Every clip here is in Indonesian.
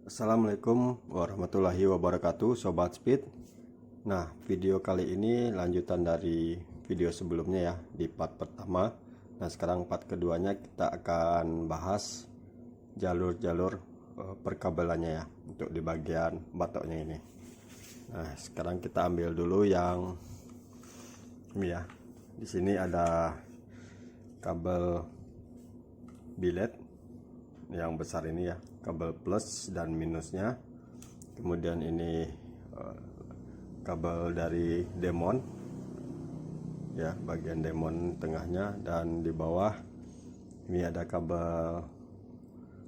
Assalamualaikum warahmatullahi wabarakatuh, Sobat Speed. Nah, video kali ini lanjutan dari video sebelumnya ya, di part pertama. Nah, sekarang part keduanya kita akan bahas jalur-jalur perkabelannya ya, untuk di bagian batoknya ini. Nah, sekarang kita ambil dulu yang ini ya. Di sini ada kabel bilet yang besar ini ya, kabel plus dan minusnya. Kemudian ini kabel dari demon ya, bagian demon tengahnya, dan di bawah ini ada kabel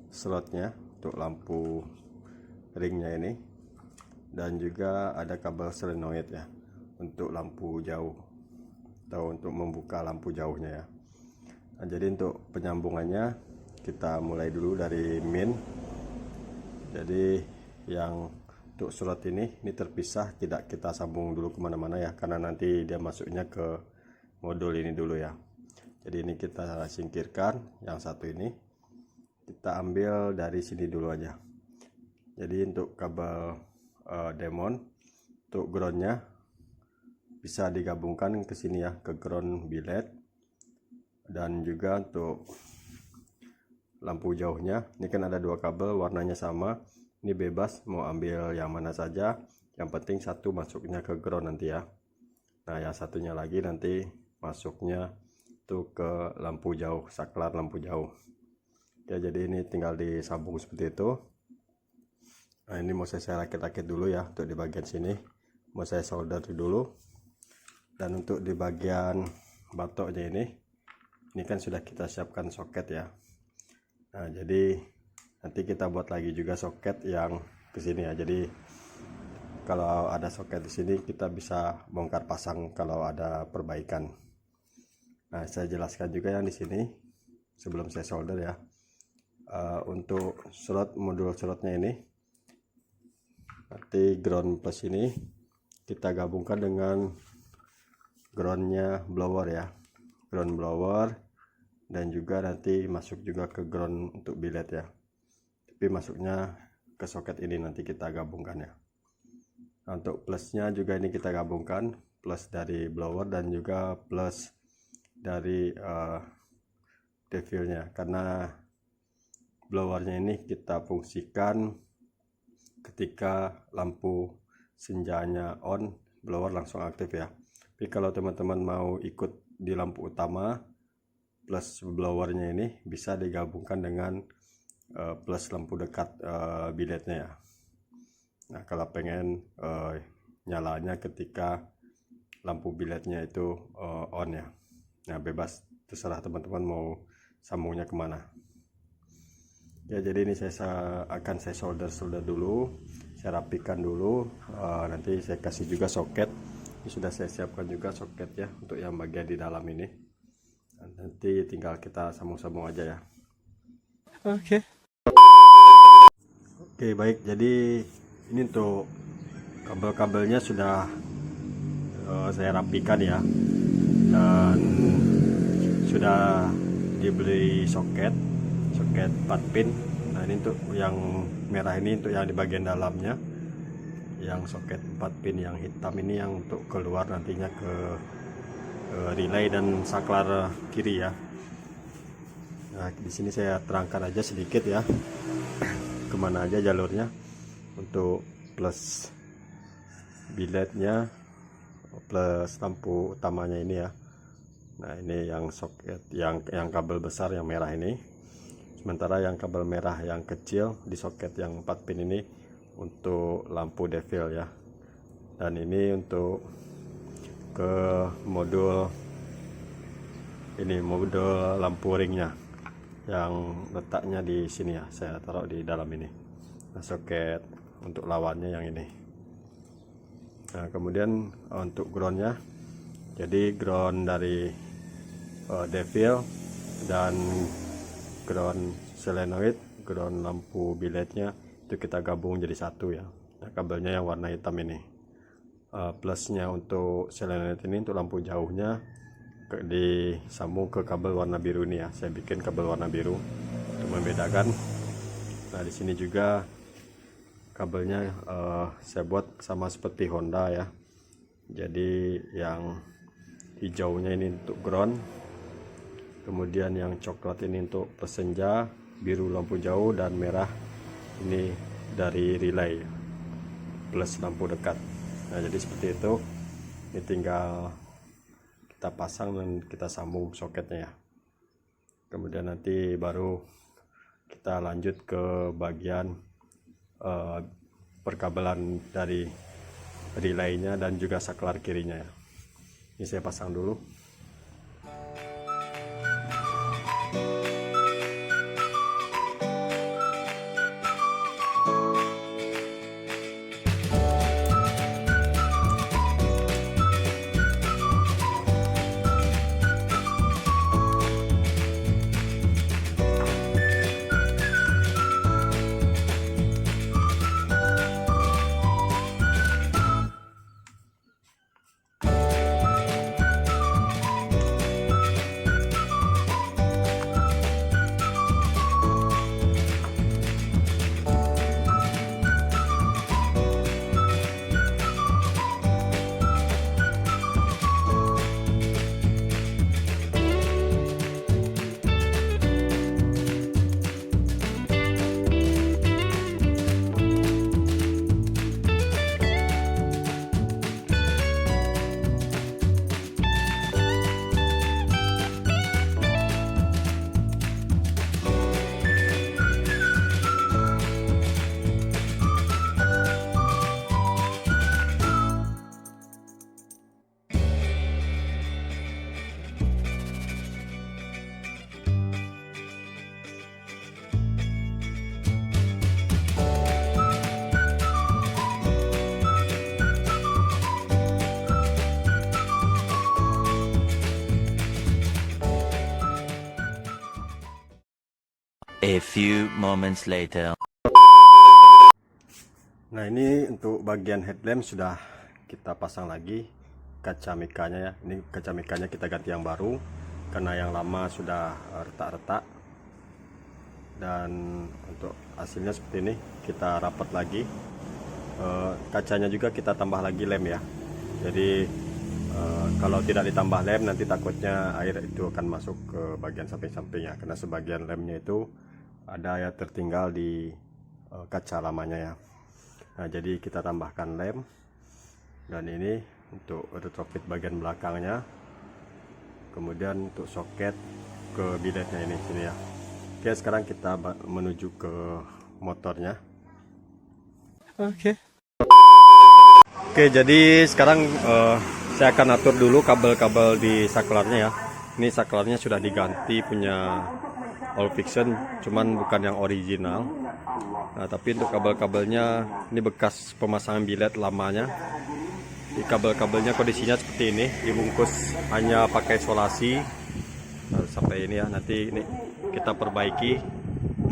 slotnya untuk lampu ringnya ini, dan juga ada kabel solenoid ya untuk lampu jauh atau untuk membuka lampu jauhnya ya. Nah, jadi untuk penyambungannya kita mulai dulu dari min. Jadi yang untuk slot ini terpisah, tidak kita sambung dulu kemana-mana ya, karena nanti dia masuknya ke modul ini dulu ya. Jadi ini kita singkirkan, yang satu ini kita ambil dari sini dulu aja. Jadi untuk kabel demon, untuk groundnya bisa digabungkan ke sini ya, ke ground bilet. Dan juga untuk lampu jauhnya, ini kan ada dua kabel warnanya sama, ini bebas mau ambil yang mana saja, yang penting satu masuknya ke ground nanti ya. Nah, yang satunya lagi nanti masuknya tuh ke lampu jauh, saklar lampu jauh ya. Jadi ini tinggal disambung seperti itu. Nah, ini mau saya rakit-rakit dulu ya, untuk di bagian sini mau saya solder dulu. Dan untuk di bagian batoknya ini kan sudah kita siapkan soket ya. Nah, jadi nanti kita buat lagi juga soket yang ke sini ya. Jadi kalau ada soket di sini kita bisa bongkar pasang kalau ada perbaikan. Nah, saya jelaskan juga yang di sini sebelum saya solder ya. Untuk slot, modul slotnya ini nanti ground plus ini kita gabungkan dengan groundnya blower ya, ground blower. Dan juga nanti masuk juga ke ground untuk bilet ya, tapi masuknya ke soket ini nanti kita gabungkan ya. Nah, untuk plusnya juga ini kita gabungkan, plus dari blower dan juga plus dari devilnya, karena blowernya ini kita fungsikan ketika lampu senjanya on, blower langsung aktif ya. Tapi kalau teman-teman mau ikut di lampu utama, plus blowernya ini bisa digabungkan dengan plus lampu dekat biletnya ya. Nah, kalau pengen nyalanya ketika lampu biletnya itu on ya. Nah, bebas, terserah teman-teman mau sambungnya kemana ya. Jadi ini saya akan solder dulu, saya rapikan dulu. Nanti saya kasih juga soket. Ini sudah saya siapkan juga soket ya, untuk yang bagian di dalam ini. Nanti tinggal kita sambung-sambung aja ya. Oke, baik. Jadi ini untuk kabel-kabelnya sudah saya rapikan ya, dan sudah dibeli soket 4 pin. Nah, ini untuk yang merah ini untuk yang di bagian dalamnya, yang soket 4 pin yang hitam ini yang untuk keluar nantinya ke relay dan saklar kiri ya. Nah, di sini saya terangkan aja sedikit ya, kemana aja jalurnya. Untuk plus biletnya, plus lampu utamanya ini ya. Nah, ini yang soket yang kabel besar yang merah ini. Sementara yang kabel merah yang kecil di soket yang 4 pin ini untuk lampu devil ya. Dan ini untuk ke modul ini, modul lampu ringnya yang letaknya di sini ya, saya taruh di dalam ini. Nah, soket untuk lawannya yang ini. Nah, kemudian untuk groundnya, jadi ground dari devil dan ground solenoid, ground lampu biletnya itu kita gabung jadi satu ya. Nah, kabelnya yang warna hitam ini. Plusnya untuk solenoid ini untuk lampu jauhnya disambung ke kabel warna biru ini ya. Saya bikin kabel warna biru untuk membedakan. Nah, di sini juga kabelnya saya buat sama seperti Honda ya. Jadi yang hijaunya ini untuk ground, kemudian yang coklat ini untuk pesenja, biru lampu jauh, dan merah ini dari relay plus lampu dekat. Nah jadi seperti itu. Ini tinggal kita pasang dan kita sambung soketnya ya. Kemudian nanti baru kita lanjut ke bagian perkabelan dari relaynya dan juga saklar kirinya ya. Ini saya pasang dulu. A few moments later. Nah ini untuk bagian headlamp sudah kita pasang lagi kaca mikanya ya. Ini kaca mikanya kita ganti yang baru karena yang lama sudah retak-retak. Dan untuk hasilnya seperti ini, kita rapat lagi. Kacanya juga kita tambah lagi lem ya. Jadi kalau tidak ditambah lem nanti takutnya air itu akan masuk ke bagian samping-sampingnya, karena sebagian lemnya itu ada ya tertinggal di kaca lamanya ya. Nah jadi kita tambahkan lem, dan ini untuk retrofit bagian belakangnya, kemudian untuk soket ke biletnya ini sini ya. Oke, sekarang kita menuju ke motornya. Oke, jadi sekarang saya akan atur dulu kabel-kabel di saklarnya ya. Ini saklarnya sudah diganti, punya All Fiction, cuman bukan yang original. Nah, tapi untuk kabel-kabelnya ini bekas pemasangan bilet lamanya. Di kabel-kabelnya kondisinya seperti ini, dibungkus hanya pakai isolasi. Nah, sampai ini ya, nanti ini kita perbaiki,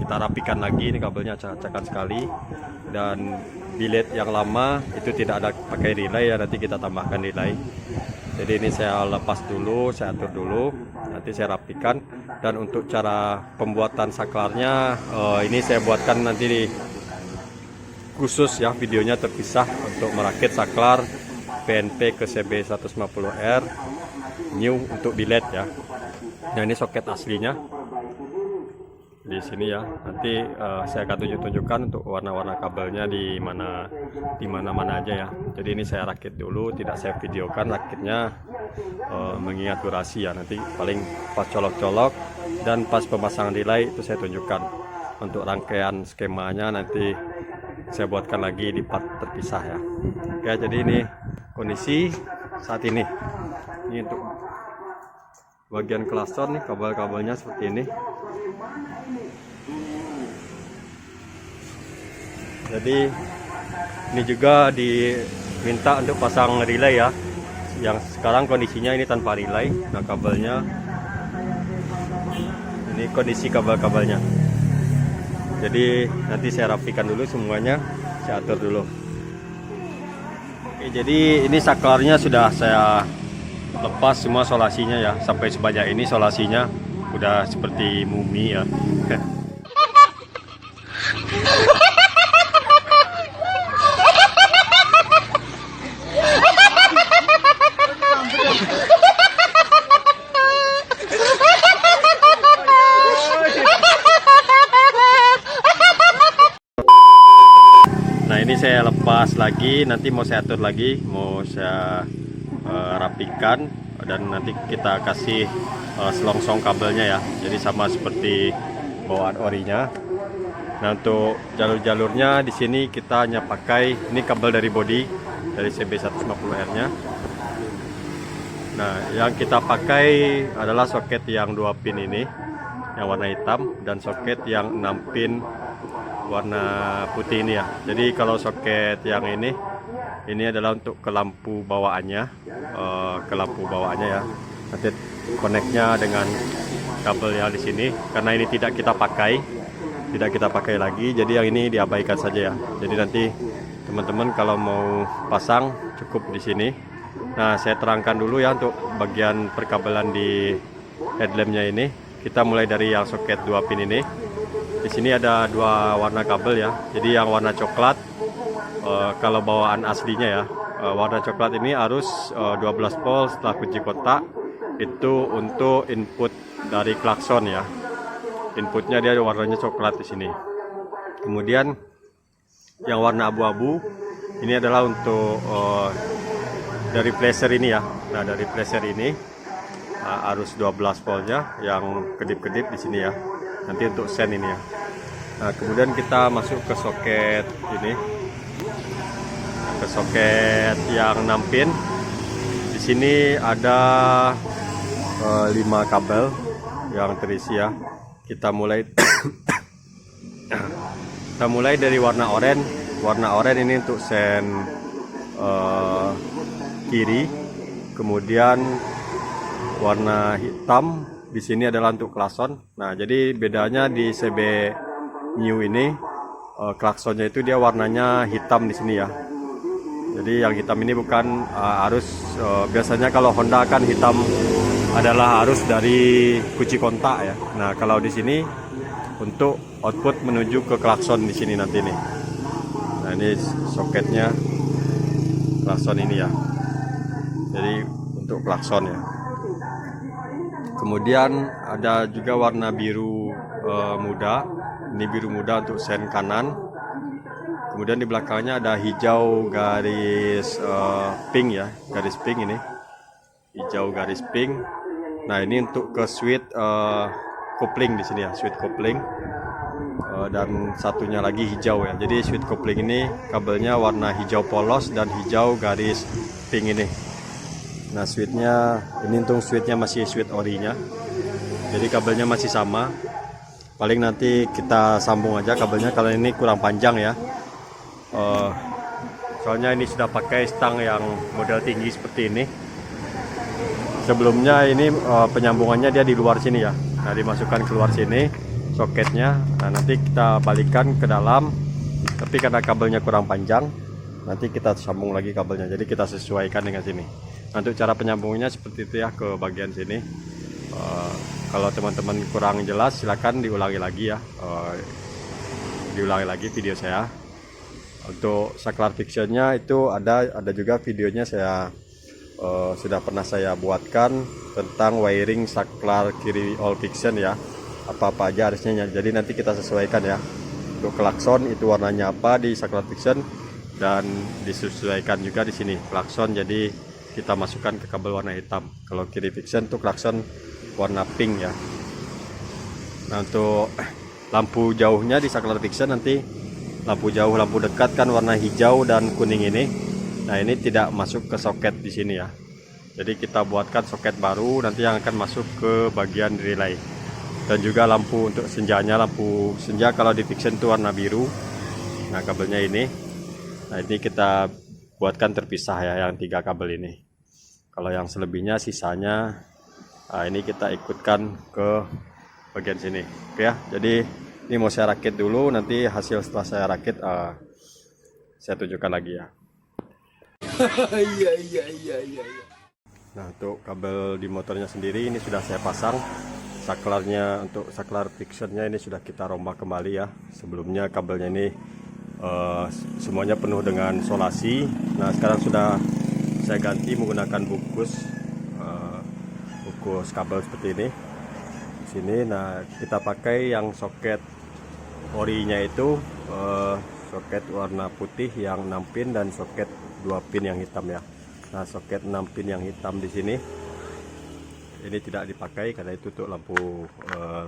kita rapikan lagi. Ini kabelnya acak-acakan sekali, dan bilet yang lama itu tidak ada pakai relay ya, nanti kita tambahkan relay. Jadi ini saya lepas dulu, saya atur dulu, nanti saya rapikan. Dan untuk cara pembuatan saklarnya ini saya buatkan nanti di khusus ya, videonya terpisah untuk merakit saklar PNP ke CB 150R new untuk bilet ya. Nah ini soket aslinya di sini ya. Nanti saya akan tunjukkan untuk warna-warna kabelnya di mana aja ya. Jadi ini saya rakit dulu, tidak saya videokan rakitnya, mengingat durasi ya. Nanti paling pas colok-colok dan pas pemasangan relay itu saya tunjukkan. Untuk rangkaian skemanya nanti saya buatkan lagi di part terpisah ya. Oke, jadi ini kondisi saat ini. Ini untuk bagian klakson nih, kabel-kabelnya seperti ini. Jadi ini juga diminta untuk pasang relay ya. Yang sekarang kondisinya ini tanpa relay. Nah kabelnya, ini kondisi kabel-kabelnya. Jadi nanti saya rapikan dulu semuanya, saya atur dulu. Oke, jadi ini saklarnya sudah saya lepas semua solasinya ya. Sampai sebanyak ini solasinya udah seperti mumi ya. ini saya lepas lagi, nanti mau saya atur lagi, mau saya rapikan, dan nanti kita kasih selongsong kabelnya ya. Jadi sama seperti bawaan orinya. Nah, untuk jalur-jalurnya di sini kita hanya pakai ini kabel dari body dari CB150R-nya. Nah, yang kita pakai adalah soket yang 2 pin ini, yang warna hitam, dan soket yang 6 pin warna putih ini ya. Jadi kalau soket yang ini adalah untuk ke lampu bawaannya, ya. Nanti koneknya dengan kabel yang di sini, karena ini tidak kita pakai lagi. Jadi yang ini diabaikan saja ya. Jadi nanti teman-teman kalau mau pasang cukup di sini. Nah, saya terangkan dulu ya untuk bagian perkabelan di headlampnya ini. Kita mulai dari yang soket 2 pin ini. Di sini ada 2 warna kabel ya. Jadi yang warna coklat, kalau bawaan aslinya ya, warna coklat ini arus 12 volt setelah kunci kotak. Itu untuk input dari klakson ya. Inputnya dia warnanya coklat di sini. Kemudian yang warna abu-abu ini adalah untuk dari flasher ini ya. Nah, dari flasher ini arus 12 voltnya yang kedip-kedip di sini ya. Nanti untuk sen ini ya. Nah, kemudian kita masuk ke soket ini. Ke soket yang 6 pin. Di sini ada 5 kabel yang terisi ya. Kita mulai dari warna oranye. Warna oranye ini untuk sen kiri. Kemudian warna hitam di sini adalah untuk klakson. Nah, jadi bedanya di CB New ini klaksonnya itu dia warnanya hitam di sini ya. Jadi yang hitam ini bukan arus. Biasanya kalau Honda kan hitam adalah arus dari kunci kontak ya. Nah, kalau di sini untuk output menuju ke klakson di sini nanti nih. Nah, ini soketnya klakson ini ya. Jadi untuk klakson ya. Kemudian ada juga warna biru muda. Ini biru muda untuk sen kanan. Kemudian di belakangnya ada hijau garis pink ya, garis pink ini. Hijau garis pink. Nah, ini untuk ke switch kopling di sini ya, switch kopling. Dan satunya lagi hijau ya. Jadi switch kopling ini kabelnya warna hijau polos dan hijau garis pink ini. Nah, switchnya ini untuk switchnya masih switch orinya. Jadi kabelnya masih sama. Paling nanti kita sambung aja kabelnya kalau ini kurang panjang ya. Soalnya ini sudah pakai stang yang model tinggi seperti ini. Sebelumnya ini penyambungannya dia di luar sini ya. Nah, dimasukkan keluar sini soketnya. Nah, nanti kita balikan ke dalam. Tapi karena kabelnya kurang panjang, nanti kita sambung lagi kabelnya. Jadi kita sesuaikan dengan sini. Nah, untuk cara penyambungannya seperti itu ya ke bagian sini. Kalau teman-teman kurang jelas silakan diulangi lagi ya. Diulangi lagi video saya. Untuk saklar fictionnya itu ada juga videonya saya sudah pernah saya buatkan tentang wiring saklar kiri all fiction ya. Apa-apa aja harusnya. Jadi nanti kita sesuaikan ya. Untuk klakson itu warnanya apa di saklar fiction dan disesuaikan juga di sini klakson. Jadi kita masukkan ke kabel warna hitam. Kalau kiri fiction itu klakson warna pink ya. Nah, untuk lampu jauhnya di saklar fiction nanti lampu jauh, lampu dekat kan warna hijau dan kuning ini. Nah, ini tidak masuk ke soket di sini ya. Jadi kita buatkan soket baru nanti yang akan masuk ke bagian relay. Dan juga lampu untuk senjanya, lampu senja kalau di fiction itu warna biru. Nah, kabelnya ini. Nah, ini kita buatkan terpisah ya yang 3 kabel ini. Kalau yang selebihnya sisanya ini kita ikutkan ke bagian sini. Oke ya. Jadi ini mau saya rakit dulu, nanti hasil setelah saya rakit saya tunjukkan lagi ya. Iya. Nah, untuk kabel di motornya sendiri ini sudah saya pasang. Saklarnya untuk saklar fictionnya ini sudah kita rombak kembali ya. Sebelumnya kabelnya ini semuanya penuh dengan solasi. Nah, sekarang sudah saya ganti menggunakan bungkus kabel seperti ini. Di sini, nah kita pakai yang soket orinya itu soket warna putih yang 6 pin dan soket 2 pin yang hitam ya. Nah, soket 6 pin yang hitam di sini ini tidak dipakai karena itu untuk lampu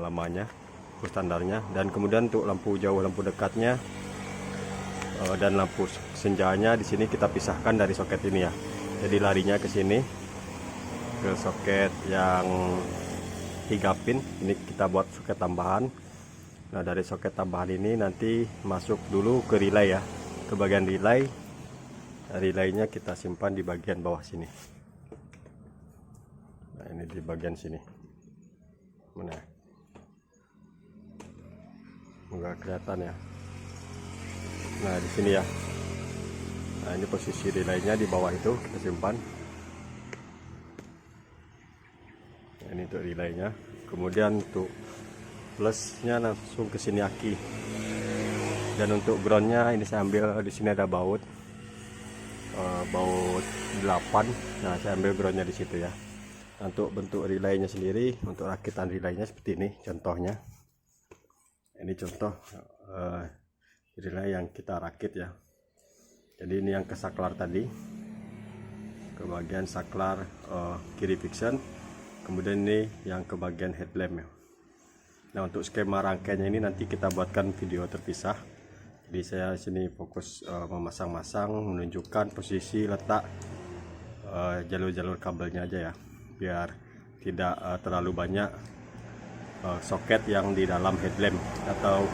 lamanya, lampu standarnya. Dan kemudian untuk lampu jauh, lampu dekatnya dan lampu senjanya di sini kita pisahkan dari soket ini ya. Jadi larinya ke sini ke soket yang 3 pin. Ini kita buat soket tambahan. Nah, dari soket tambahan ini nanti masuk dulu ke relay ya, ke bagian relay. Relaynya kita simpan di bagian bawah sini. Nah, ini di bagian sini. Mana? Enggak kelihatan ya. Nah, di sini ya. Nah, ini posisi relaynya di bawah itu kita simpan. Nah, ini untuk relaynya. Kemudian untuk plusnya langsung ke sini aki. Dan untuk groundnya ini saya ambil di sini ada baut. Baut 8. Nah, saya ambil groundnya di situ ya. Untuk bentuk relaynya sendiri, untuk rakitan relaynya seperti ini contohnya. Ini contoh relay yang kita rakit ya. Jadi ini yang ke saklar tadi, ke bagian saklar kiri fiction. Kemudian ini yang ke bagian headlamp ya. Nah, untuk skema rangkaiannya ini nanti kita buatkan video terpisah. Jadi saya sini fokus memasang-masang, menunjukkan posisi letak jalur-jalur kabelnya aja ya, biar tidak terlalu banyak soket yang di dalam headlamp atau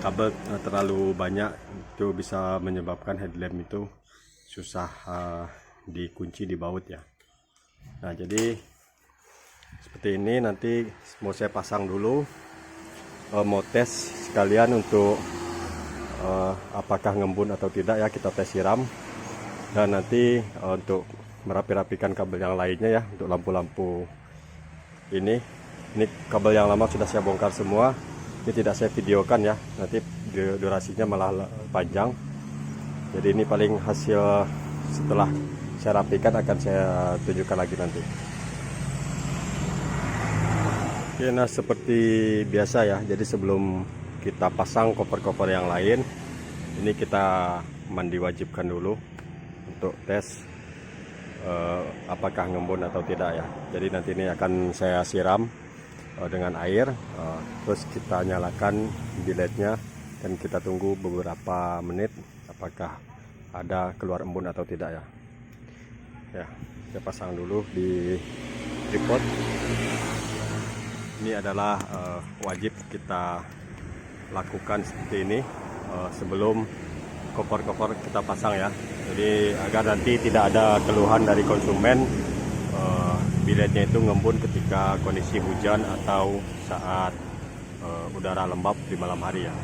kabel terlalu banyak, itu bisa menyebabkan headlamp itu susah dikunci di baut ya. Nah, jadi seperti ini nanti mau saya pasang dulu, mau tes sekalian untuk apakah ngembun atau tidak ya, kita tes siram. Dan nanti untuk merapi-rapikan kabel yang lainnya ya, untuk lampu-lampu ini kabel yang lama sudah saya bongkar semua. Ini tidak saya videokan ya, nanti durasinya malah panjang. Jadi ini paling hasil setelah saya rapikan akan saya tunjukkan lagi nanti. Oke, nah seperti biasa ya, jadi sebelum kita pasang koper-koper yang lain, ini kita mandi wajibkan dulu untuk tes apakah ngembun atau tidak ya. Jadi nanti ini akan saya siram dengan air, terus kita nyalakan biletnya dan kita tunggu beberapa menit apakah ada keluar embun atau tidak ya. Ya, saya pasang dulu di tripod. Ini adalah wajib kita lakukan seperti ini sebelum koper-koper kita pasang ya. Jadi agar nanti tidak ada keluhan dari konsumen biletnya itu ngembun ketika kondisi hujan atau saat udara lembab di malam hari ya.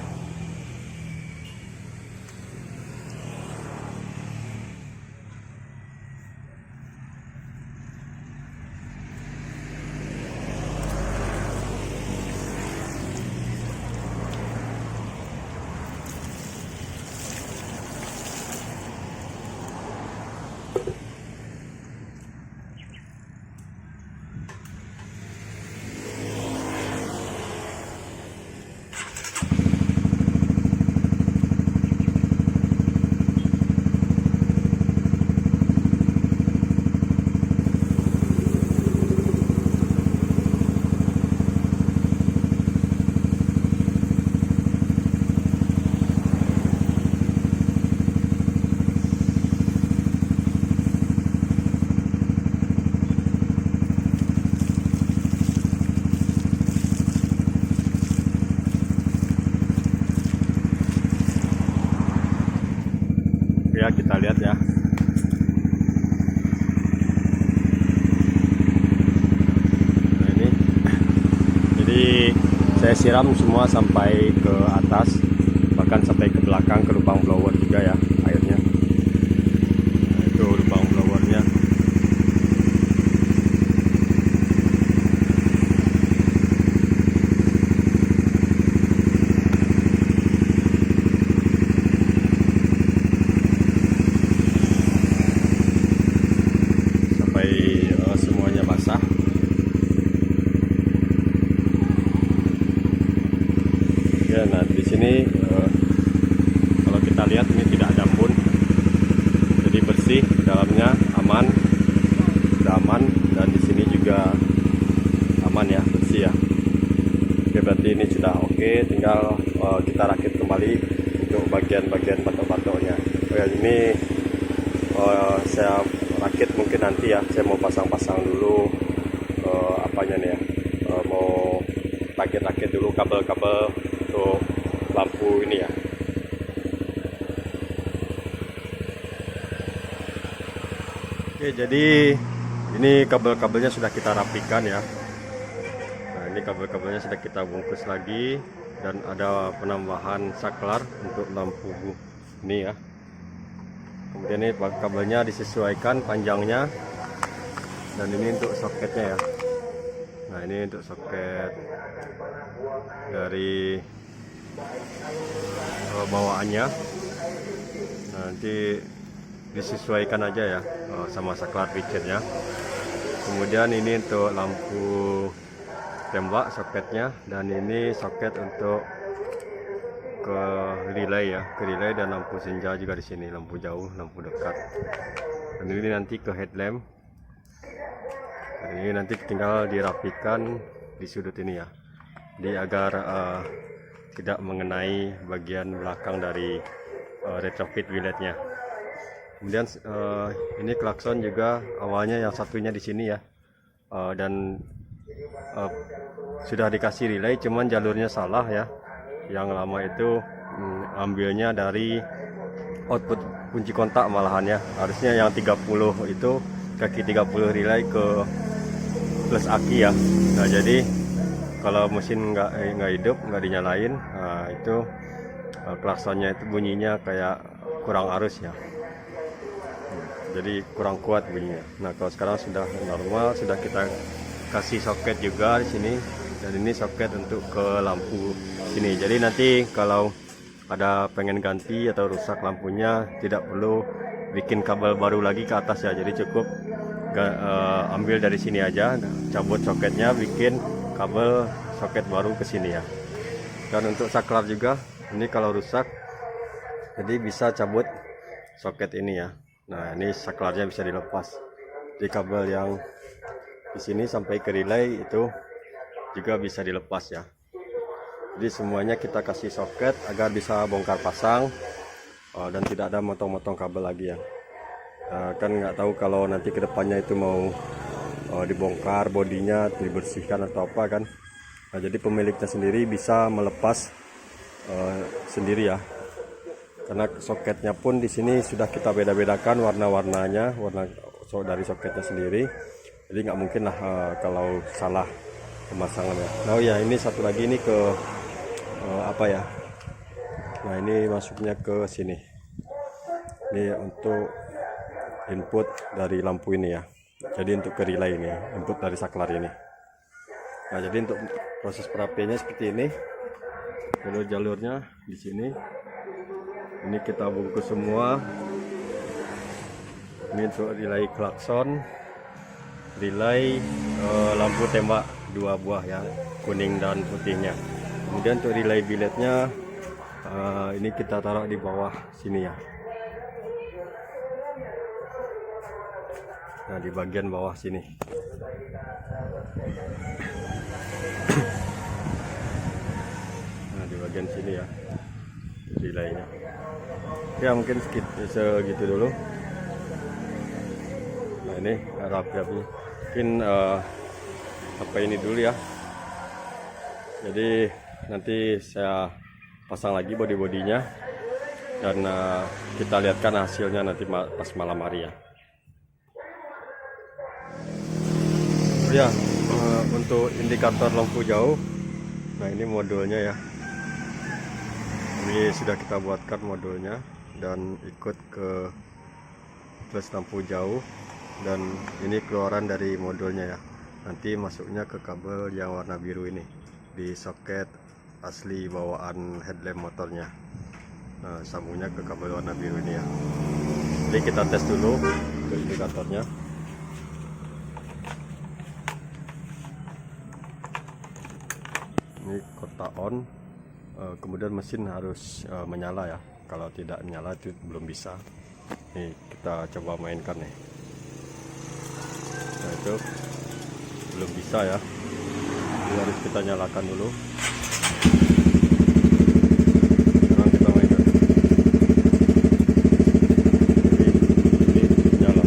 Ya, kita lihat ya. Nah, ini jadi saya siram semua sampai ke atas, bahkan sampai ke belakang, ke lubang blower juga ya airnya. Nah, itu lubang blowernya. Semuanya basah. Ya, nah di sini kalau kita lihat ini tidak ada embun, jadi bersih, dalamnya aman, sudah aman, dan di sini juga aman ya, bersih ya. Oke, berarti ini sudah oke, tinggal kita rakit kembali untuk bagian-bagian batok-batoknya. Oh ya, ini saya rakit mungkin nanti ya, saya mau pasang-pasang dulu apanya nih ya, mau rakit-rakit dulu kabel-kabel untuk lampu ini ya. Oke, jadi ini kabel-kabelnya sudah kita rapikan ya. Nah, ini kabel-kabelnya sudah kita bungkus lagi, dan ada penambahan saklar untuk lampu ini ya. Kemudian ini kabelnya disesuaikan panjangnya, dan ini untuk soketnya ya. Nah, ini untuk soket dari bawaannya. Nah, nanti disesuaikan aja ya sama saklar picetnya. Kemudian ini untuk lampu tembak soketnya, dan ini soket untuk ke relay ya, ke relay, dan lampu senja juga di sini, lampu jauh, lampu dekat. Dan ini nanti ke headlamp. Dan ini nanti tinggal dirapikan di sudut ini ya, jadi agar tidak mengenai bagian belakang dari retrofit wheelheadnya. Kemudian ini klakson juga awalnya yang satunya di sini ya, dan sudah dikasih relay, cuman jalurnya salah ya. Yang lama itu ambilnya dari output kunci kontak malahan ya, harusnya yang 30 itu kaki 30 relay ke plus aki ya. Nah, jadi kalau mesin nggak hidup, nggak dinyalain, nah, itu klaksonnya itu bunyinya kayak kurang arus ya, jadi kurang kuat bunyinya. Nah, kalau sekarang sudah normal, sudah kita kasih soket juga di sini, dan ini soket untuk ke lampu sini. Jadi nanti kalau ada pengen ganti atau rusak lampunya, tidak perlu bikin kabel baru lagi ke atas ya, jadi cukup ambil dari sini aja, cabut soketnya, bikin kabel soket baru ke sini ya. Dan untuk saklar juga, ini kalau rusak, jadi bisa cabut soket ini ya. Nah, ini saklarnya bisa dilepas. Di kabel yang di sini sampai ke relay itu juga bisa dilepas ya. Jadi semuanya kita kasih soket agar bisa bongkar pasang, dan tidak ada motong-motong kabel lagi ya. Kan nggak tahu kalau nanti kedepannya itu mau dibongkar bodinya, dibersihkan atau apa kan. Nah, jadi pemiliknya sendiri bisa melepas sendiri ya, karena soketnya pun di sini sudah kita beda-bedakan warna-warnanya, warna dari soketnya sendiri. Jadi nggak mungkin lah kalau salah pemasangannya. Nah, oh ya, ini satu lagi ini ke apa ya? Nah, ini masuknya ke sini. Ini untuk input dari lampu ini ya. Jadi untuk ke relay ini, input dari saklar ini. Nah, jadi untuk proses perapiannya seperti ini. Jalur-jalurnya di sini. Ini kita bungkus semua. Ini untuk relay klakson, relay lampu tembak 2 buah ya, kuning dan putihnya. Kemudian untuk relay billetnya ini kita taruh di bawah sini ya. Nah, di bagian bawah sini. Nah, di bagian sini ya relaynya. Ya, mungkin segitu dulu. Nah, ini rapi-rapi. Mungkin apa ini dulu ya. Jadi nanti saya pasang lagi bodi-bodinya, dan kita lihatkan hasilnya nanti pas malam hari ya. Ya, untuk indikator lampu jauh, nah ini modulnya ya. Ini sudah kita buatkan modulnya, dan ikut ke plus lampu jauh, dan ini keluaran dari modulnya ya. Nanti masuknya ke kabel yang warna biru ini, di soket asli bawaan headlamp motornya. Nah, sambungnya ke kabel warna biru ini ya. Jadi kita tes dulu ke indikatornya. Ini kotak on, kemudian mesin harus menyala ya. kalau tidak nyala itu belum bisa. Nih kita coba mainkan nih. Nah itu belum bisa ya, jadi harus kita nyalakan dulu. Sekarang kita mainkan. Jadi ini nyala.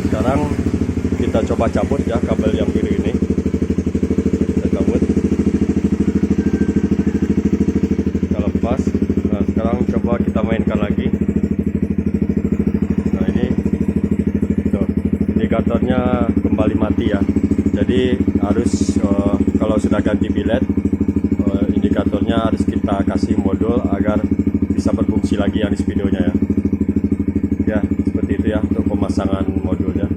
Sekarang kita coba cabut ya kabel yang biru ini. Kita cabut, kita lepas. Nah sekarang coba kita mainkan lagi. Nah ini tuh, indikatornya kembali mati ya. Jadi harus kalau sudah ganti bilet, indikatornya harus kita kasih modul agar bisa berfungsi lagi yang di videonya ya. Ya seperti itu ya untuk pemasangan modulnya.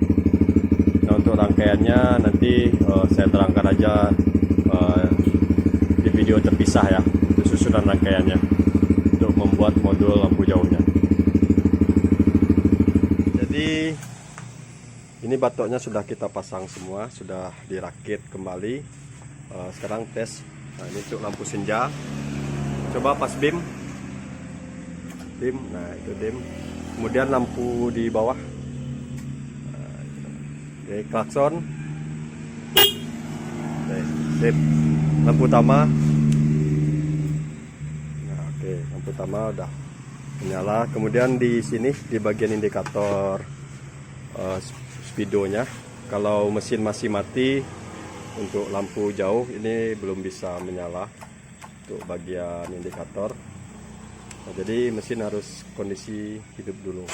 Nah untuk rangkaiannya nanti saya terangkan aja di video terpisah ya, untuk susunan rangkaiannya untuk membuat modul lampu jauhnya. Jadi ini batoknya sudah kita pasang semua, sudah dirakit kembali. Sekarang tes. Nah ini untuk lampu senja, coba pas dim. Nah itu dim. Kemudian lampu di bawah, oke, klakson, oke, sip. Lampu utama, nah oke, lampu utama udah menyala. Kemudian di sini di bagian indikator speedonya, kalau mesin masih mati untuk lampu jauh ini belum bisa menyala untuk bagian indikator. Nah, jadi mesin harus kondisi hidup dulu.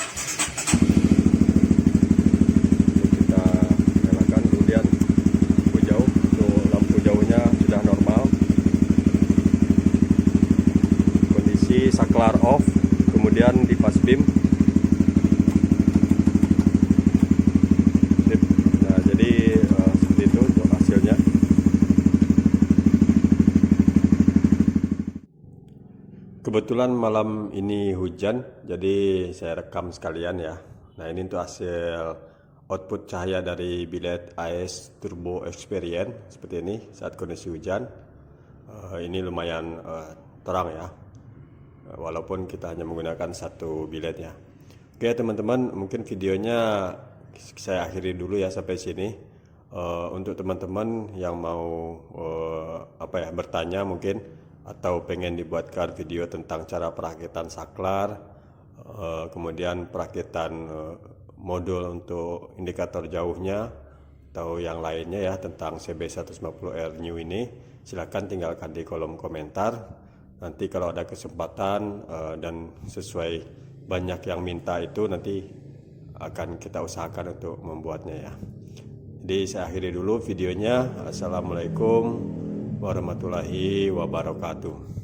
Kita nyalakan, kemudian lampu jauh. Untuk lampu jauhnya sudah normal. Kondisi saklar off, kemudian di pas beam. Nah, jadi seperti itu untuk hasilnya. Kebetulan malam ini hujan, jadi saya rekam sekalian ya. Nah ini untuk hasil output cahaya dari bilet AES Turbo Experience seperti ini saat kondisi hujan. Ini lumayan terang ya, walaupun kita hanya menggunakan satu bilet ya. Oke teman-teman, mungkin videonya saya akhiri dulu ya sampai sini. Untuk teman-teman yang mau bertanya mungkin, atau pengen dibuatkan video tentang cara perakitan saklar, kemudian perakitan modul untuk indikator jauhnya, atau yang lainnya ya tentang CB150R New ini, silahkan tinggalkan di kolom komentar. Nanti kalau ada kesempatan dan sesuai banyak yang minta itu, nanti akan kita usahakan untuk membuatnya ya. Jadi saya akhiri dulu videonya. Assalamualaikum warahmatullahi wabarakatuh.